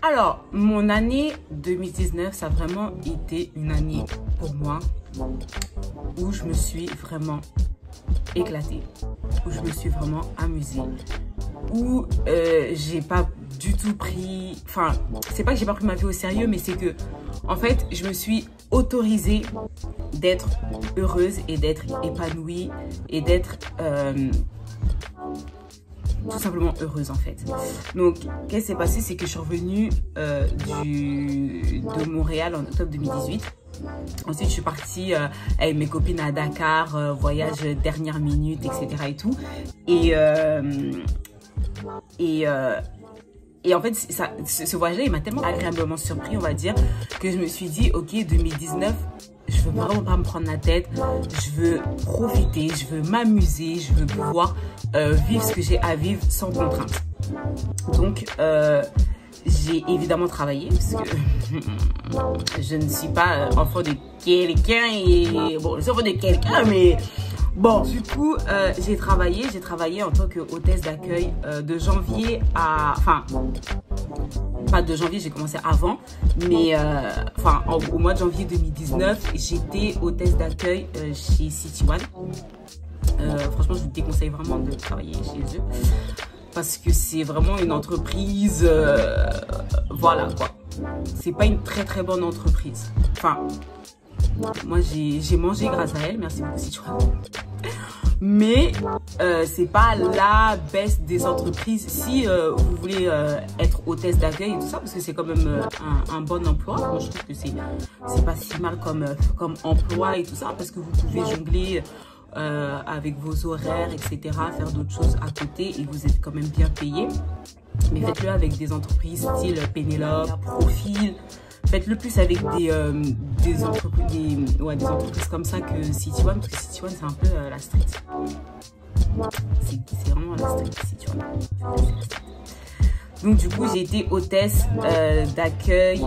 Alors, mon année 2019, ça a vraiment été une année pour moi où je me suis vraiment éclatée, où je me suis vraiment amusée, où j'ai pas du tout pris, enfin, c'est pas que j'ai pas pris ma vie au sérieux, mais c'est que, en fait, je me suis autorisée d'être heureuse et d'être épanouie et d'être tout simplement heureuse en fait. Donc, qu'est-ce qui s'est passé, c'est que je suis revenue de Montréal en octobre 2018. Ensuite, je suis partie avec mes copines à Dakar, voyage dernière minute, etc. et tout. Et en fait, ce voyage-là, il m'a tellement agréablement surpris, on va dire, que je me suis dit, ok, 2019, je veux vraiment pas me prendre la tête, je veux profiter, je veux m'amuser, je veux pouvoir vivre ce que j'ai à vivre sans contrainte. Donc, j'ai évidemment travaillé parce que je ne suis pas enfant de quelqu'un et bon, je suis enfant de quelqu'un, mais bon, du coup, j'ai travaillé en tant qu'hôtesse d'accueil de janvier à, enfin, pas de janvier, j'ai commencé avant, mais enfin, au mois de janvier 2019, j'étais hôtesse d'accueil chez City One. Franchement, je vous déconseille vraiment de travailler chez eux parce que c'est vraiment une entreprise, voilà quoi. C'est pas une très bonne entreprise. Enfin, moi j'ai mangé grâce à elle, merci beaucoup City One. Mais c'est pas la best des entreprises si vous voulez être hôtesse d'accueil et tout ça, parce que c'est quand même un bon emploi. Moi, je trouve que c'est pas si mal comme emploi et tout ça, parce que vous pouvez jongler avec vos horaires, etc., faire d'autres choses à côté et vous êtes quand même bien payé. Mais faites-le avec des entreprises style Pénélope, Profil. Faites-le plus avec des entreprises comme ça que City One, parce que City One, c'est un peu la street. C'est vraiment la street, City One. Donc, du coup, j'ai été hôtesse d'accueil,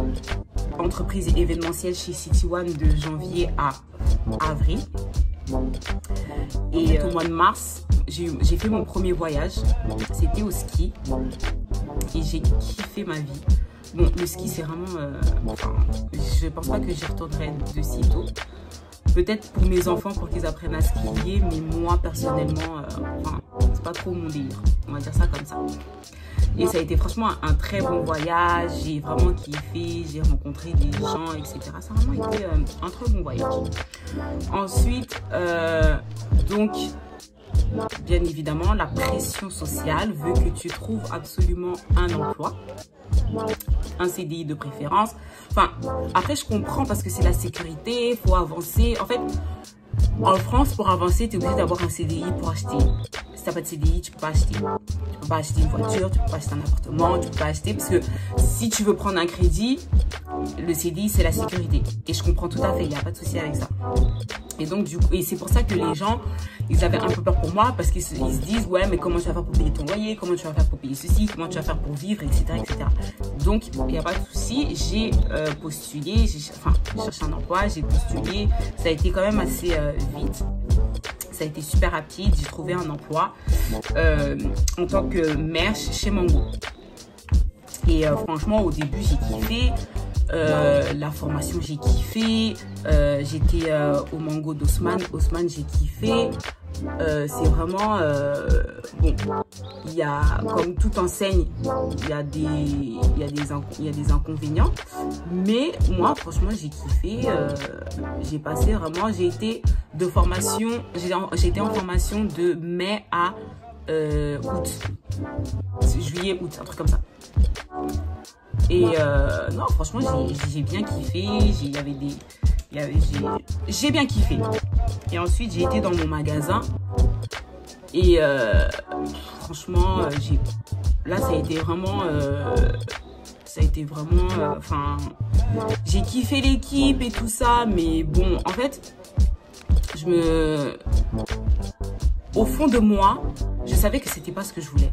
entreprise événementielle chez City One de janvier à avril. Et au mois de mars, j'ai fait mon premier voyage. C'était au ski. Et j'ai kiffé ma vie. Bon, le ski, c'est vraiment... enfin, je pense pas que j'y retournerai de sitôt. Peut-être pour mes enfants, pour qu'ils apprennent à skier, mais moi, personnellement, enfin, c'est pas trop mon délire. On va dire ça comme ça. Et ça a été franchement un très bon voyage. J'ai vraiment kiffé, j'ai rencontré des gens, etc. Ça a vraiment été un très bon voyage. Ensuite, donc... bien évidemment, la pression sociale veut que tu trouves absolument un emploi, un CDI de préférence. Enfin, après, je comprends parce que c'est la sécurité, il faut avancer. En fait, en France, pour avancer, tu es obligé d'avoir un CDI pour acheter. Si tu n'as pas de CDI, tu ne peux pas acheter. Tu ne peux pas acheter une voiture, tu ne peux pas acheter un appartement, tu ne peux pas acheter parce que si tu veux prendre un crédit, le CDI, c'est la sécurité. Et je comprends tout à fait, il n'y a pas de souci avec ça. Et donc, du coup, et c'est pour ça que les gens, ils avaient un peu peur pour moi parce qu'ils se disent, ouais, mais comment tu vas faire pour payer ton loyer? Comment tu vas faire pour payer ceci? Comment tu vas faire pour vivre, etc., etc. Donc, il n'y a pas de souci. J'ai postulé, j'ai cherché un emploi, j'ai postulé. Ça a été quand même assez vite. Ça a été super rapide. J'ai trouvé un emploi en tant que merch chez Mango. Et franchement, au début, j'ai kiffé. La formation, j'ai kiffé. J'étais au Mango d'Haussmann. Haussmann, j'ai kiffé. C'est vraiment bon, il y a, comme toute enseigne, il y a des inconvénients, mais moi franchement j'ai kiffé. J'ai passé vraiment, j'ai été en formation de mai à août, juillet, août, un truc comme ça. Et non, franchement j'ai bien kiffé. J'ai bien kiffé. Et ensuite, j'ai été dans mon magasin. Et franchement, là, ça a été vraiment... enfin, j'ai kiffé l'équipe et tout ça. Mais bon, en fait, au fond de moi, je savais que c'était pas ce que je voulais.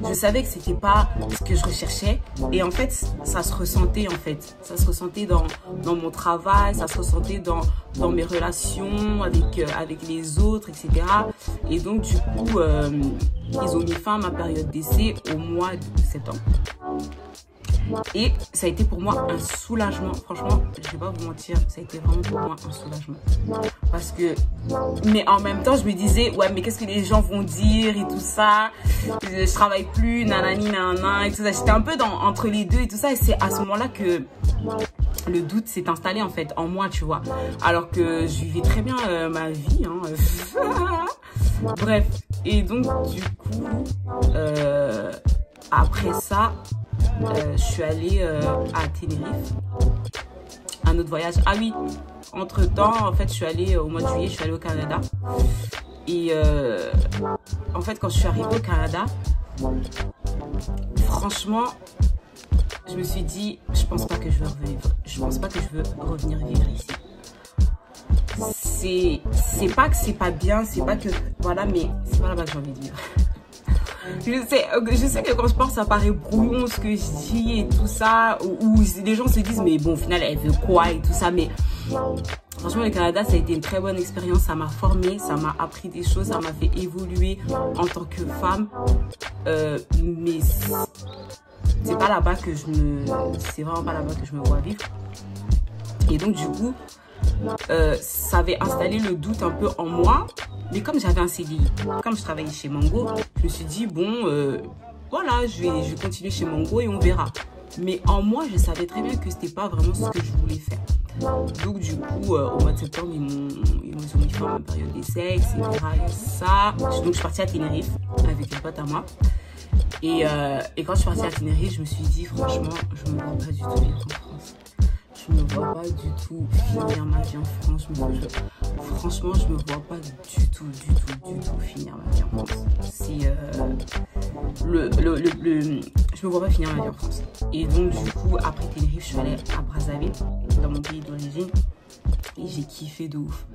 Je savais que c'était pas ce que je recherchais. Et en fait, ça se ressentait en fait. Ça se ressentait dans mon travail, ça se ressentait dans mes relations avec les autres, etc. Et donc, du coup, ils ont mis fin à ma période d'essai au mois de septembre. Et ça a été pour moi un soulagement. Franchement, je vais pas vous mentir, ça a été vraiment pour moi un soulagement. Parce que, mais en même temps, je me disais, ouais, mais qu'est-ce que les gens vont dire et tout ça. Je travaille plus, nanani, nanana, et tout ça. J'étais un peu entre les deux et tout ça. Et c'est à ce moment-là que le doute s'est installé en fait en moi, tu vois. Alors que je vivais très bien ma vie. Hein. Bref. Et donc, du coup, après ça, je suis allée à Tenerife, un autre voyage. Ah oui, entre temps, en fait, je suis allée au mois de juillet, je suis allée au Canada. Et en fait, quand je suis arrivée au Canada, franchement, je me suis dit, je pense pas que je veux revenir. Je pense pas que je veux revenir vivre ici. C'est pas que c'est pas bien, c'est pas que voilà, mais c'est pas là-bas que j'ai envie de vivre. Je sais que quand je parle, ça paraît brouillon ce que je dis et tout ça, où les gens se disent, mais bon, au final, elle veut quoi et tout ça. Mais franchement, le Canada, ça a été une très bonne expérience. Ça m'a formée, ça m'a appris des choses, ça m'a fait évoluer en tant que femme. Mais c'est pas là-bas que c'est vraiment pas là-bas que je me vois vivre. Et donc, du coup, ça avait installé le doute un peu en moi. Mais comme j'avais un CDI, comme je travaillais chez Mango, je me suis dit, bon, voilà, je vais continuer chez Mango et on verra. Mais en moi, je savais très bien que c'était pas vraiment ce que je voulais faire. Donc, du coup, au mois de septembre, ils m'ont mis fin à ma période d'essai, etc. Et ça. Donc, je suis partie à Tenerife avec une pote à moi. Et quand je suis partie à Tenerife, je me suis dit, franchement, je me vois pas du tout vivre en France. Je me vois pas du tout finir ma vie en France. Franchement, je me vois pas du tout finir ma vie en France. Je me vois pas finir ma vie en France. Et donc, du coup, après Tenerife, je suis allée à Brazzaville, dans mon pays d'origine. Et j'ai kiffé de ouf.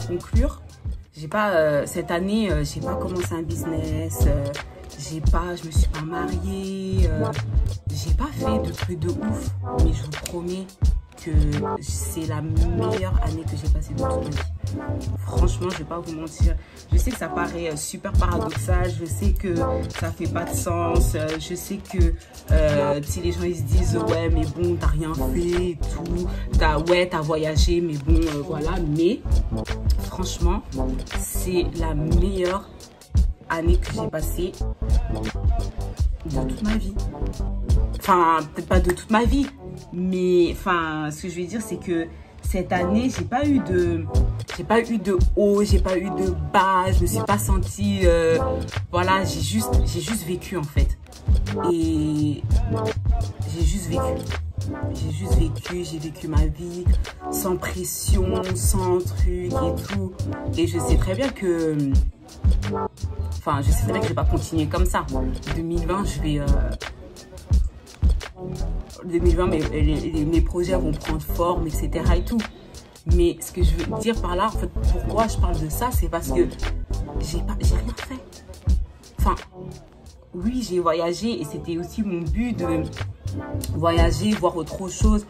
Conclure, j'ai pas cette année, j'ai pas commencé un business, je me suis pas mariée, j'ai pas fait de trucs de ouf, mais je vous promets que c'est la meilleure année que j'ai passée de toute ma vie. Franchement, je vais pas vous mentir. Je sais que ça paraît super paradoxal, je sais que ça fait pas de sens, je sais que si les gens ils se disent ouais mais bon t'as rien fait et tout, t'as voyagé mais bon voilà, mais franchement c'est la meilleure année que j'ai passée de toute ma vie. Enfin, peut-être pas de toute ma vie, mais enfin, ce que je veux dire, c'est que cette année, j'ai pas eu de haut, j'ai pas eu de bas, je me suis pas sentie, voilà, j'ai juste vécu en fait. Et j'ai juste vécu, j'ai vécu ma vie sans pression, sans truc et tout. Et je sais très bien que, enfin, je sais très bien que je vais pas continuer comme ça. 2020, mes projets vont prendre forme, etc. et tout. Mais ce que je veux dire par là, en fait, pourquoi je parle de ça, c'est parce que j'ai rien fait. Enfin, oui, j'ai voyagé et c'était aussi mon but de voyager, voir autre chose.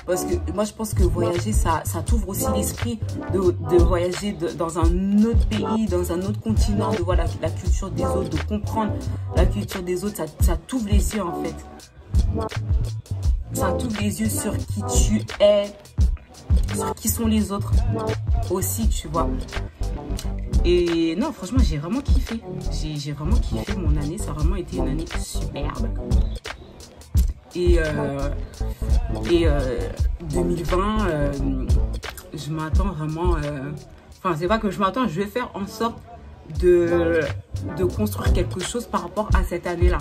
Parce que moi, je pense que voyager, ça t'ouvre aussi l'esprit de voyager dans un autre pays, dans un autre continent, de voir la culture des autres, de comprendre la culture des autres. Ça t'ouvre les yeux, en fait. Ça t'ouvre les yeux sur qui tu es, sur qui sont les autres aussi, tu vois. Et non, franchement, j'ai vraiment kiffé. J'ai vraiment kiffé mon année. Ça a vraiment été une année superbe. Et 2020, je m'attends vraiment... Enfin, c'est pas que je m'attends, je vais faire en sorte de construire quelque chose par rapport à cette année-là.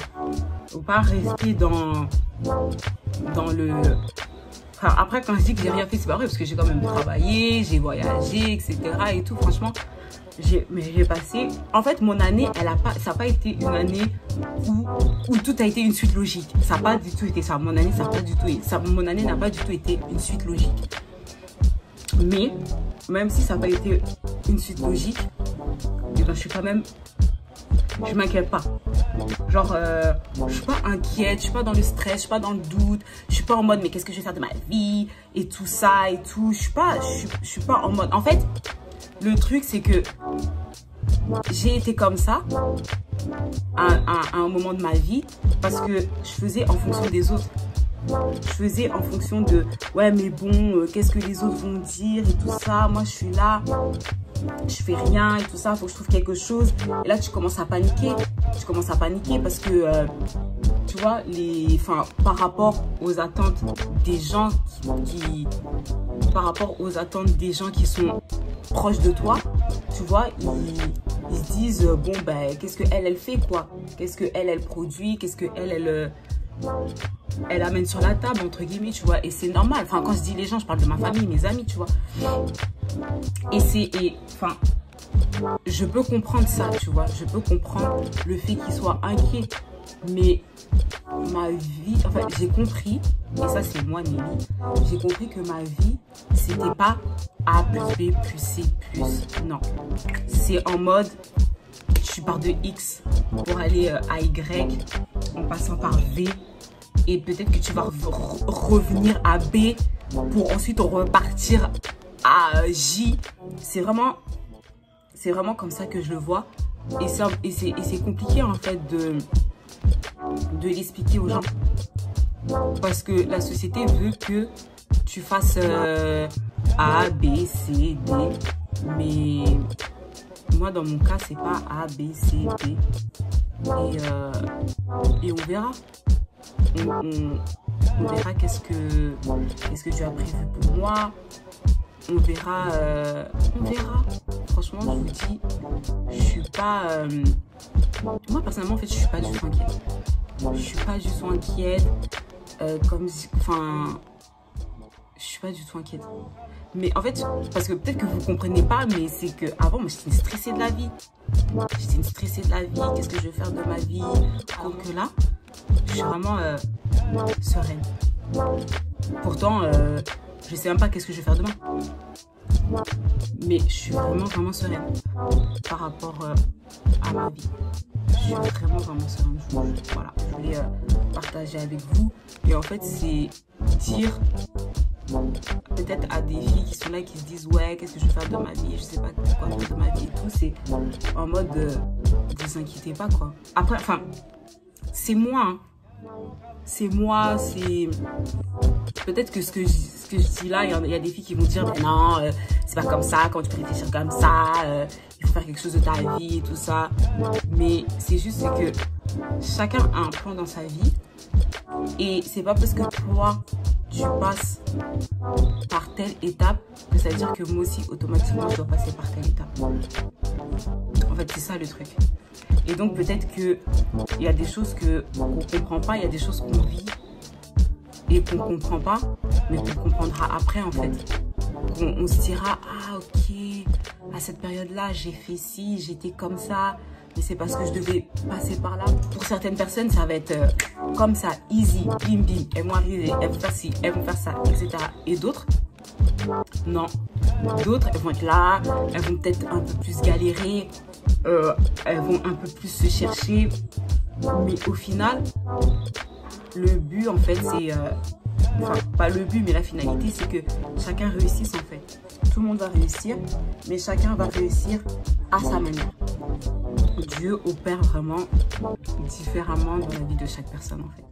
Faut pas rester dans le... Enfin, après, quand je dis que j'ai rien fait, c'est pas vrai, parce que j'ai quand même travaillé, j'ai voyagé, etc. et tout. Franchement, j'ai passé... En fait, mon année, ça n'a pas été une année où tout a été une suite logique. Ça n'a pas du tout été ça. Mon année, mon année n'a pas du tout été une suite logique. Mais, même si ça n'a pas été une suite logique, et ben, je suis quand même... Je m'inquiète pas. Genre, je suis pas inquiète, je suis pas dans le stress, je suis pas dans le doute, je suis pas en mode mais qu'est-ce que je vais faire de ma vie et tout ça et tout. Je suis pas en mode. En fait, le truc c'est que j'ai été comme ça à un moment de ma vie parce que je faisais en fonction des autres. Je faisais en fonction de ouais mais bon, qu'est-ce que les autres vont dire et tout ça. Moi je suis là, je fais rien et tout ça, faut que je trouve quelque chose. Et là tu commences à paniquer. Tu commences à paniquer parce que tu vois, par rapport aux attentes des gens par rapport aux attentes des gens qui sont proches de toi, tu vois, ils se disent bon ben qu'est-ce que elle fait quoi, qu'est-ce que elle produit, qu'est-ce que elle amène sur la table entre guillemets, tu vois. Et c'est normal, enfin quand je dis les gens, je parle de ma famille, mes amis, tu vois. Enfin je peux comprendre ça, tu vois, je peux comprendre le fait qu'ils soient inquiets, mais ma vie, enfin j'ai compris, et ça c'est moi Nelly, j'ai compris que ma vie c'était pas A plus B plus C plus, non, c'est en mode tu pars de X pour aller à Y en passant par V et peut-être que tu vas revenir à B pour ensuite repartir à J. C'est vraiment comme ça que je le vois et c'est compliqué en fait de l'expliquer aux gens parce que la société veut que tu fasses A, B, C, D, mais moi dans mon cas c'est pas A, B, C, D et on verra. On verra qu'est-ce que tu as prévu pour moi. On verra. Franchement, je vous dis, je suis pas... moi, personnellement, en fait, je suis pas du tout inquiète. Je suis pas du tout inquiète. Enfin... Je suis pas du tout inquiète. Mais en fait, parce que peut-être que vous comprenez pas, mais c'est que avant moi, j'étais une stressée de la vie. J'étais une stressée de la vie. Qu'est-ce que je vais faire de ma vie? Alors que là, je suis vraiment sereine. Pourtant, je sais même pas qu'est-ce que je vais faire demain. Mais je suis vraiment sereine par rapport à ma vie. Je suis vraiment sereine. Voilà, je voulais partager avec vous. Et en fait, c'est dire peut-être à des filles qui sont là, qui se disent ouais, qu'est-ce que je vais faire de ma vie, je sais pas quoi faire de ma vie et tout. C'est en mode vous inquiétez pas quoi. Après, enfin, c'est moi. Hein. C'est moi, c'est... Peut-être que ce que je dis là, il y a des filles qui vont dire mais non, c'est pas comme ça, quand tu peux réfléchir comme ça, il faut faire quelque chose de ta vie et tout ça. Mais c'est juste que chacun a un plan dans sa vie et c'est pas parce que toi tu passes par telle étape que ça veut dire que moi aussi automatiquement je dois passer par telle étape. En fait c'est ça le truc. Et donc peut-être qu'il y a des choses qu'on ne comprend pas, il y a des choses qu'on vit et qu'on ne comprend pas, mais qu'on comprendra après en fait. On se dira, ah ok, à cette période-là, j'ai fait ci, j'étais comme ça, mais c'est parce que je devais passer par là. Pour certaines personnes, ça va être comme ça, easy, bim bim, elles vont arriver, elles vont faire ci, elles vont faire ça, etc. Et d'autres, non. D'autres, elles vont être là, elles vont peut-être un peu plus galérer, elles vont un peu plus se chercher. Mais au final, le but en fait, c'est... enfin, pas le but, mais la finalité, c'est que chacun réussisse en fait. Tout le monde va réussir, mais chacun va réussir à sa manière. Dieu opère vraiment différemment dans la vie de chaque personne en fait.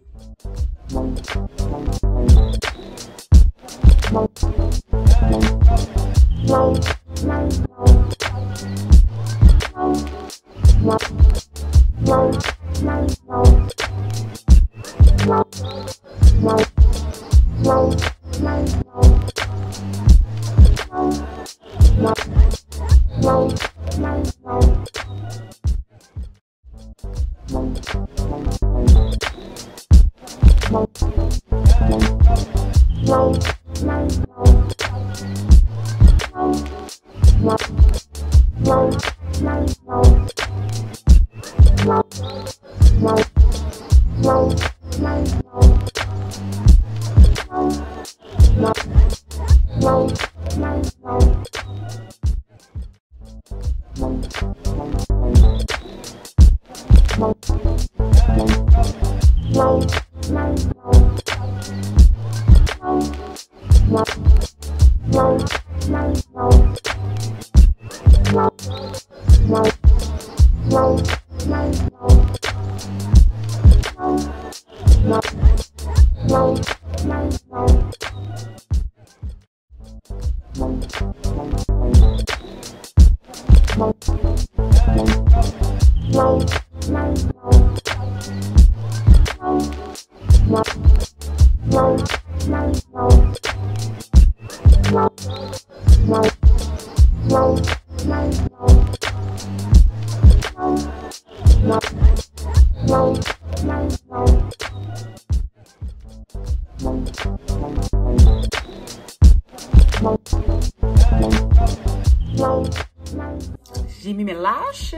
J'ai mis mes lashes.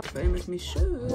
Je vais aller mettre mes cheveux.